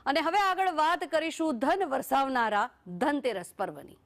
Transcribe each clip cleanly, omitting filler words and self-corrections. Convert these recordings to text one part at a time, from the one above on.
અને હવે આગળ વાત કરીશું ધન વરસાવનારા ધનતેરસ પર્વની।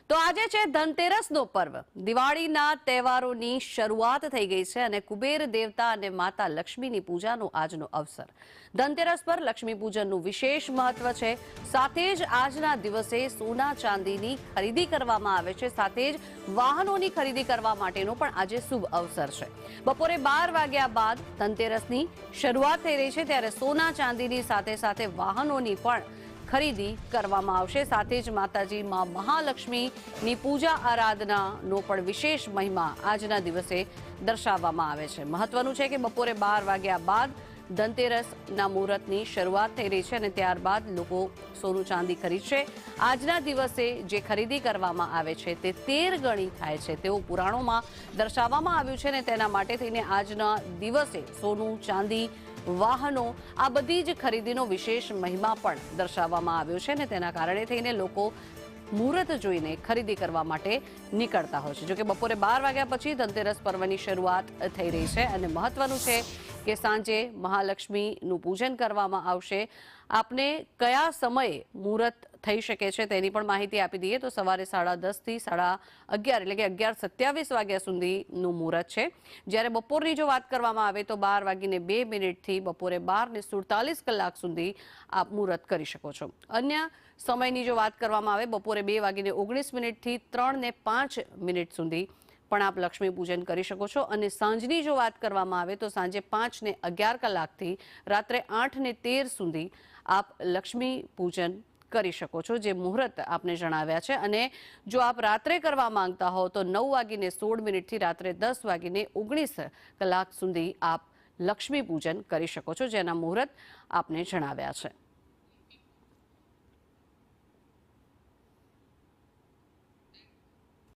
તો આજે છે ધનતેરસનો પર્વ। દિવાળીના તહેવારોની શરૂઆત થઈ ગઈ છે અને કુબેર દેવતા અને માતા લક્ષ્મીની પૂજાનો આજનો અવસર। ધનતેરસ પર લક્ષ્મી પૂજનનું વિશેષ મહત્વ છે। સાથે જ આજના દિવસે સોના ચાંદીની ખરીદી કરવામાં આવે છે, સાથે જ વાહનોની ખરીદી કરવા માટેનો પણ આજે શુભ અવસર છે। બપોરે 12 વાગ્યા બાદ ધનતેરસની શરૂઆત થઈ રહી છે, ત્યારે સોના ચાંદીની સાથે સાથે વાહનોની પણ ખરીદી કરવામાં આવશે। સાથે જ માતાજી માં મહાલક્ષ્મીની પૂજા આરાધનાનો પણ વિશેષ મહિમા આજના દિવસે દર્શાવવામાં આવે છે। મહત્વનું છે કે બપોરે 12 વાગ્યા બાદ ધનતેરસના મુહૂર્તની શરૂઆત થઈ રહી છે અને ત્યારબાદ લોકો સોનું ચાંદી ખરીદશે। આજના દિવસે જે ખરીદી કરવામાં આવે છે તે 13 ગણી થાય છે તેવું પુરાણોમાં દર્શાવવામાં આવ્યું છે અને તેના માટે થઈને આજના દિવસે સોનું ચાંદી વાહનો આ બધી જ ખરીદીનો વિશેષ મહિમા પણ દર્શાવવામાં આવ્યો છે અને તેના કારણે થઈને લોકો મુહૂર્ત જોઈને ખરીદી કરવા માટે નીકળતા હોય છે। જોકે બપોરે 12 વાગ્યા પછી ધનતેરસ પર્વની શરૂઆત થઈ રહી છે અને મહત્વનું છે કે સાંજે મહાલક્ષ્મીનું પૂજન કરવામાં આવશે। આપને કયા સમયે મુહૂર્ત થઈ શકે છે તેની પણ માહિતી આપી દઈએ તો સવારે 10:30 થી 11:30 એટલે કે 11:27 વાગ્યા સુધીનું મુહૂર્ત છે। જ્યારે બપોરની જો વાત કરવામાં આવે તો 12:02 થી બપોરે 12:47 સુધી આપ મુહૂર્ત કરી શકો છો। અન્ય સમયની જો વાત કરવામાં આવે બપોરે 2:19 થી 3:05 સુધી પણ આપ લક્ષ્મી પૂજન કરી શકો છો અને સાંજની જો વાત કરવામાં આવે તો સાંજે 5:11 થી રાત્રે 8:13 સુધી આપ લક્ષ્મી પૂજન કરી શકો છો, જે મુહૂર્ત આપને જણાવ્યા છે। અને જો આપ રાત્રે કરવા માંગતા હો તો 9:16 થી રાત્રે 10:19 સુધી આપ લક્ષ્મી પૂજન કરી શકો છો, જેના મુહૂર્ત આપને જણાવ્યા છે।